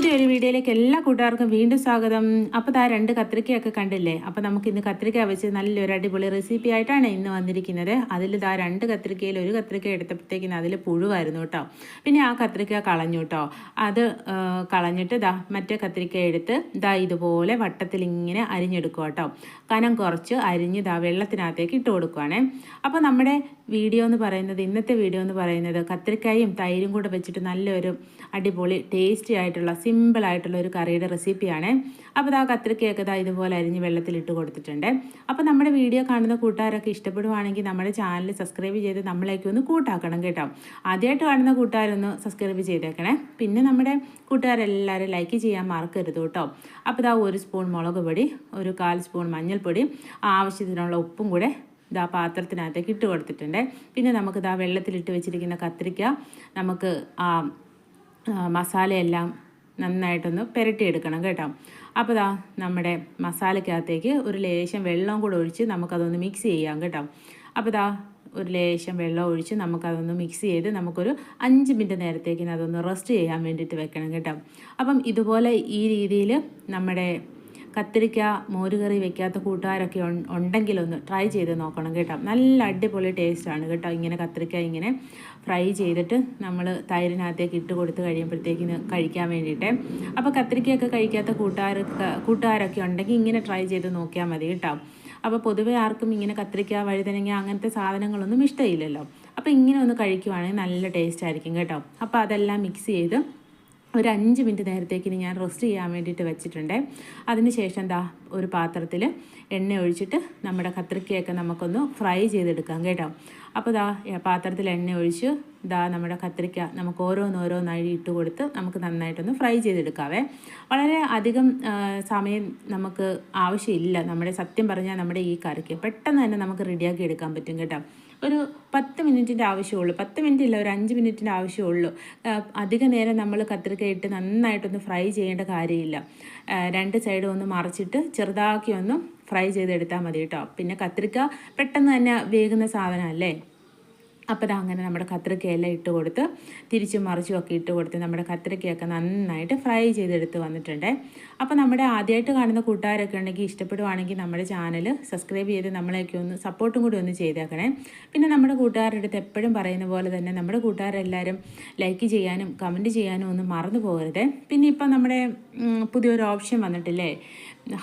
പുതിയൊരു വീഡിയോയിലേക്ക് എല്ലാ കൂട്ടുകാർക്കും വീണ്ടും സ്വാഗതം. അപ്പോൾ ആ 2 കത്രിക്കയൊക്കെ കണ്ടില്ലേ? അപ്പോൾ നമുക്ക് ഇന്ന് കത്രിക്ക വെച്ച് നല്ലൊരു അടിപൊളി റെസിപ്പി ആയിട്ടാണ് ഇന്ന് വന്നിരിക്കുന്നത്. അതിൽ 2 കത്രിക്കയിൽ ഒരു കത്രിക്ക എടുത്തപ്പോഴത്തേക്കിന് അതിൽ പുഴുവായിരുന്നു കേട്ടോ. പിന്നെ ആ കത്രിക്ക കളഞ്ഞു കേട്ടോ. അത് കളഞ്ഞിട്ട് മറ്റേ കത്രിക്ക എടുത്ത് ഇതുപോലെ വട്ടത്തിൽ ഇങ്ങനെ അരിഞ്ഞെടുക്കുക കേട്ടോ. കനം കുറച്ച് അരിഞ്ഞ് വെള്ളത്തിനകത്തേക്ക് ഇട്ട് കൊടുക്കുവാണേ. അപ്പോൾ നമ്മുടെ വീഡിയോ എന്ന് പറയുന്നത്, ഇന്നത്തെ വീഡിയോ എന്ന് പറയുന്നത് കത്രിക്കയും തൈരും കൂടെ വെച്ചിട്ട് നല്ലൊരു അടിപൊളി ടേസ്റ്റി ആയിട്ടുള്ള സിമ്പിളായിട്ടുള്ള ഒരു കറിയുടെ റെസിപ്പിയാണ്. അപ്പോൾ കത്രിക്കയൊക്കെ ഇതുപോലെ അരിഞ്ഞ് വെള്ളത്തിലിട്ട് കൊടുത്തിട്ടുണ്ട്. അപ്പോൾ നമ്മുടെ വീഡിയോ കാണുന്ന കൂട്ടുകാരൊക്കെ ഇഷ്ടപ്പെടുവാണെങ്കിൽ നമ്മുടെ ചാനൽ സബ്സ്ക്രൈബ് ചെയ്ത് നമ്മളേക്ക് ഒന്ന് കൂട്ടാക്കണം കേട്ടോ. ആദ്യമായിട്ട് കാണുന്ന കൂട്ടുകാരൊന്ന് സബ്സ്ക്രൈബ് ചെയ്തേക്കണേ. പിന്നെ നമ്മുടെ കൂട്ടുകാരെല്ലാവരും ലൈക്ക് ചെയ്യാൻ മറക്കരുത് കേട്ടോ. അപ്പോൾ 1 സ്പൂൺ മുളക് പൊടി, ഒരു 1/4 സ്പൂൺ മഞ്ഞൾപ്പൊടി, ആവശ്യത്തിനുള്ള ഉപ്പും കൂടെ പാത്രത്തിനകത്തേക്ക് ഇട്ട് കൊടുത്തിട്ടുണ്ട്. പിന്നെ നമുക്ക് വെള്ളത്തിലിട്ട് വെച്ചിരിക്കുന്ന കത്രിക്ക നമുക്ക് മസാലയെല്ലാം നന്നായിട്ടൊന്ന് പുരട്ടിയെടുക്കണം കേട്ടോ. അപ്പോൾ നമ്മുടെ മസാലയ്ക്കകത്തേക്ക് ഒരു ലേശം വെള്ളം കൂടെ ഒഴിച്ച് നമുക്കതൊന്ന് മിക്സ് ചെയ്യാം കേട്ടോ. അപ്പോൾ ഒരു ലേശം വെള്ളം ഒഴിച്ച് നമുക്കതൊന്ന് മിക്സ് ചെയ്ത് നമുക്കൊരു 5 മിനിറ്റ് നേരത്തേക്ക് അതൊന്ന് റെസ്റ്റ് ചെയ്യാൻ വേണ്ടിയിട്ട് വെക്കണം കേട്ടോ. അപ്പം ഇതുപോലെ ഈ രീതിയിൽ നമ്മുടെ കത്തിരിക്ക മോരുകറി വെക്കാത്ത കൂട്ടുകാരൊക്കെ ഉണ്ടെങ്കിലൊന്ന് ട്രൈ ചെയ്ത് നോക്കണം കേട്ടോ. നല്ല അടിപൊളി ടേസ്റ്റാണ് കേട്ടോ. ഇങ്ങനെ കത്തിരിക്ക ഇങ്ങനെ ഫ്രൈ ചെയ്തിട്ട് നമ്മൾ തൈരിനകത്തേക്ക് ഇട്ട് കൊടുത്ത് കഴിയുമ്പോഴത്തേക്കിന് കഴിക്കാൻ വേണ്ടിയിട്ട്. അപ്പോൾ കത്തിരിക്കയൊക്കെ കഴിക്കാത്ത കൂട്ടുകാരൊക്കെ ഉണ്ടെങ്കിൽ ഇങ്ങനെ ട്രൈ ചെയ്ത് നോക്കിയാൽ മതി കേട്ടോ. അപ്പോൾ പൊതുവേ ആർക്കും ഇങ്ങനെ കത്തിരിക്ക, വഴുതനങ്ങ അങ്ങനത്തെ സാധനങ്ങളൊന്നും ഇഷ്ടമില്ലല്ലോ. അപ്പോൾ ഇങ്ങനെ ഒന്ന് കഴിക്കുവാണെങ്കിൽ നല്ല ടേസ്റ്റ് ആയിരിക്കും കേട്ടോ. അപ്പോൾ അതെല്ലാം മിക്സ് ചെയ്ത് ഒരു 5 മിനിറ്റ് നേരത്തേക്ക് ഞാൻ റോസ്റ്റ് ചെയ്യാൻ വേണ്ടിയിട്ട് വെച്ചിട്ടുണ്ട്. അതിന് ശേഷം ഒരു പാത്രത്തിൽ എണ്ണ ഒഴിച്ചിട്ട് നമ്മുടെ കത്രിക്കയൊക്കെ നമുക്കൊന്ന് ഫ്രൈ ചെയ്തെടുക്കാം കേട്ടോ. അപ്പോൾ പാത്രത്തിൽ എണ്ണ ഒഴിച്ച് നമ്മുടെ കത്രിക്ക നമുക്ക് ഓരോന്നോരോന്നായി ഇട്ട് കൊടുത്ത് നമുക്ക് നന്നായിട്ടൊന്ന് ഫ്രൈ ചെയ്തെടുക്കാവേ. വളരെ അധികം സമയം നമുക്ക് ആവശ്യമില്ല. സത്യം പറഞ്ഞാൽ നമ്മുടെ ഈ കറിക്ക് പെട്ടെന്ന് തന്നെ നമുക്ക് റെഡിയാക്കി എടുക്കാൻ പറ്റും കേട്ടോ. ഒരു 10 മിനിറ്റിൻ്റെ ആവശ്യമുള്ളൂ. 10 മിനിറ്റ് ഇല്ല, ഒരു 5 മിനിറ്റിൻ്റെ ആവശ്യമുള്ളൂ. അധിക നേരം നമ്മൾ കത്രിക്ക ഇട്ട് നന്നായിട്ടൊന്ന് ഫ്രൈ ചെയ്യേണ്ട കാര്യമില്ല. 2 സൈഡും ഒന്ന് മറിച്ചിട്ട് ചെറുതാക്കി ഒന്ന് ഫ്രൈ ചെയ്തെടുത്താൽ മതി കേട്ടോ. പിന്നെ കത്രിക്ക പെട്ടെന്ന് തന്നെ വേകുന്ന സാധനമല്ലേ. അപ്പോൾ അങ്ങനെ നമ്മുടെ കത്രിക്കയെല്ലാം ഇട്ട് കൊടുത്ത് തിരിച്ചും മറിച്ചും ഒക്കെ ഇട്ട് കൊടുത്ത് നമ്മുടെ കത്രിക്കയൊക്കെ നന്നായിട്ട് ഫ്രൈ ചെയ്തെടുത്ത് വന്നിട്ടുണ്ട്. അപ്പോൾ നമ്മുടെ ആദ്യമായിട്ട് കാണുന്ന കൂട്ടുകാരൊക്കെ ഉണ്ടെങ്കിൽ ഇഷ്ടപ്പെടുവാണെങ്കിൽ നമ്മുടെ ചാനൽ സബ്സ്ക്രൈബ് ചെയ്ത് നമ്മളെയൊക്കെ ഒന്ന് സപ്പോർട്ടും കൂടി ഒന്ന് ചെയ്തേക്കണേ. പിന്നെ നമ്മുടെ കൂട്ടുകാരുടെ അടുത്ത് എപ്പോഴും പറയുന്ന പോലെ തന്നെ നമ്മുടെ കൂട്ടുകാരെല്ലാവരും ലൈക്ക് ചെയ്യാനും കമൻറ്റ് ചെയ്യാനും ഒന്നും മറന്നു പോകരുത്. പിന്നെ ഇപ്പം നമ്മുടെ പുതിയൊരു ഓപ്ഷൻ വന്നിട്ടില്ലേ,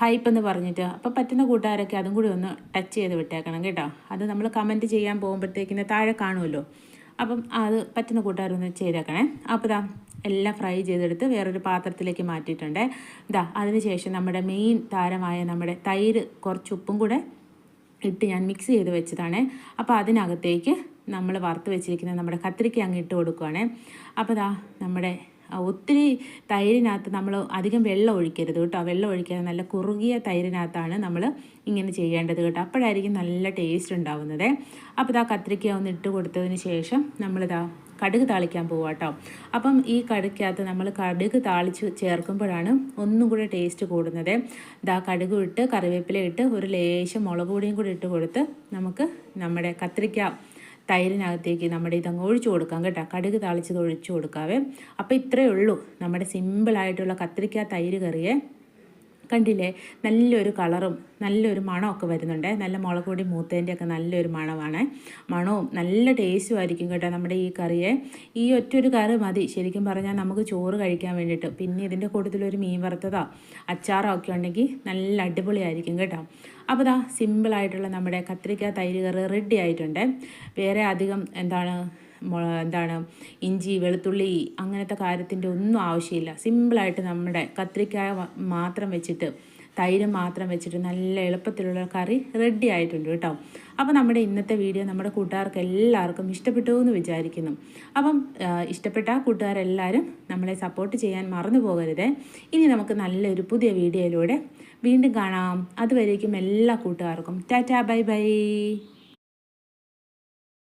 ഹൈപ്പ് എന്ന് പറഞ്ഞിട്ട്. അപ്പോൾ പറ്റുന്ന കൂട്ടുകാരൊക്കെ അതും കൂടി ഒന്ന് ടച്ച് ചെയ്ത് വിട്ടേക്കണം കേട്ടോ. അത് നമ്മൾ കമൻറ്റ് ചെയ്യാൻ പോകുമ്പോഴത്തേക്കിന് താഴെ കാണുമല്ലോ. അപ്പം അത് പറ്റുന്ന കൂട്ടുകാരൊന്ന് ചെയ്തേക്കണേ. അപ്പോൾ എല്ലാം ഫ്രൈ ചെയ്തെടുത്ത് വേറൊരു പാത്രത്തിലേക്ക് മാറ്റിയിട്ടുണ്ട്. അതിന് ശേഷം നമ്മുടെ മെയിൻ താരമായ നമ്മുടെ തൈര് കുറച്ച് ഉപ്പും കൂടെ ഇട്ട് ഞാൻ മിക്സ് ചെയ്ത് വെച്ചതാണ്. അപ്പോൾ അതിനകത്തേക്ക് നമ്മൾ വറുത്ത് വെച്ചിരിക്കുന്ന നമ്മുടെ കത്രിക്ക അങ്ങ് ഇട്ട് കൊടുക്കുവാണ്. അപ്പോൾ നമ്മുടെ ഒത്തിരി തൈരിനകത്ത് നമ്മൾ അധികം വെള്ളം ഒഴിക്കരുത് കേട്ടോ. വെള്ളം ഒഴിക്കാതെ നല്ല കുറുകിയ തൈരിനകത്താണ് നമ്മൾ ഇങ്ങനെ ചെയ്യേണ്ടത് കേട്ടോ. അപ്പോഴായിരിക്കും നല്ല ടേസ്റ്റ് ഉണ്ടാവുന്നത്. അപ്പോൾ കത്രിക്ക ഒന്ന് ഇട്ട് കൊടുത്തതിന് ശേഷം നമ്മളിതാ കടുക് താളിക്കാൻ പോവാം കേട്ടോ. അപ്പം ഈ കടുക്കകത്ത് നമ്മൾ കടുക് താളിച്ച് ചേർക്കുമ്പോഴാണ് ഒന്നും കൂടെ ടേസ്റ്റ് കൂടുന്നത്. കടുക് ഇട്ട് കറിവേപ്പില ഇട്ട് ഒരു ലേശം മുളക് പൊടിയും കൂടി ഇട്ട് കൊടുത്ത് നമുക്ക് നമ്മുടെ കത്രിക്ക തൈരിനകത്തേക്ക് നമ്മുടെ ഇതങ്ങ് ഒഴിച്ചു കൊടുക്കാം കേട്ടോ. കടുക് താളിച്ചത് ഒഴിച്ചു കൊടുക്കാവേ. അപ്പോൾ ഇത്രയേ ഉള്ളൂ നമ്മുടെ സിമ്പിളായിട്ടുള്ള കത്രിക്ക തൈര് കറിയെ. കണ്ടില്ലേ, നല്ലൊരു കളറും നല്ലൊരു മണമൊക്കെ വരുന്നുണ്ട്. നല്ല മുളക് പൊടി മൂത്തേൻ്റെയൊക്കെ നല്ലൊരു മണമാണ്. മണവും നല്ല ടേസ്റ്റും ആയിരിക്കും കേട്ടോ നമ്മുടെ ഈ കറിയെ. ഈ ഒറ്റൊരു കറി മതി ശരിക്കും പറഞ്ഞാൽ നമുക്ക് ചോറ് കഴിക്കാൻ വേണ്ടിയിട്ട്. പിന്നെ ഇതിൻ്റെ കൂട്ടത്തിലൊരു മീൻ വറുത്തതോ അച്ചാറോ ഒക്കെ ഉണ്ടെങ്കിൽ നല്ല അടിപൊളിയായിരിക്കും കേട്ടോ. അപ്പോൾ സിമ്പിളായിട്ടുള്ള നമ്മുടെ കത്രിക്ക തൈര് കറി റെഡി ആയിട്ടുണ്ട്. വേറെ അധികം എന്താണ് ഇഞ്ചി വെളുത്തുള്ളി അങ്ങനത്തെ കാര്യത്തിൻ്റെ ഒന്നും ആവശ്യമില്ല. സിമ്പിളായിട്ട് നമ്മുടെ കത്രിക്കായ മാത്രം വെച്ചിട്ട് തൈര് മാത്രം വെച്ചിട്ട് നല്ല എളുപ്പത്തിലുള്ള കറി റെഡി ആയിട്ടുണ്ട് കേട്ടോ. അപ്പോൾ നമ്മുടെ ഇന്നത്തെ വീഡിയോ നമ്മുടെ കൂട്ടുകാർക്ക് എല്ലാവർക്കും ഇഷ്ടപ്പെട്ടു എന്ന് വിചാരിക്കുന്നു. അപ്പം ഇഷ്ടപ്പെട്ട കൂട്ടുകാരെല്ലാവരും നമ്മളെ സപ്പോർട്ട് ചെയ്യാൻ മറന്നു പോകരുത്. ഇനി നമുക്ക് നല്ലൊരു പുതിയ വീഡിയോയിലൂടെ വീണ്ടും കാണാം. അതുവരേക്കും എല്ലാ കൂട്ടുകാർക്കും ടാറ്റാ ബൈ ബൈ.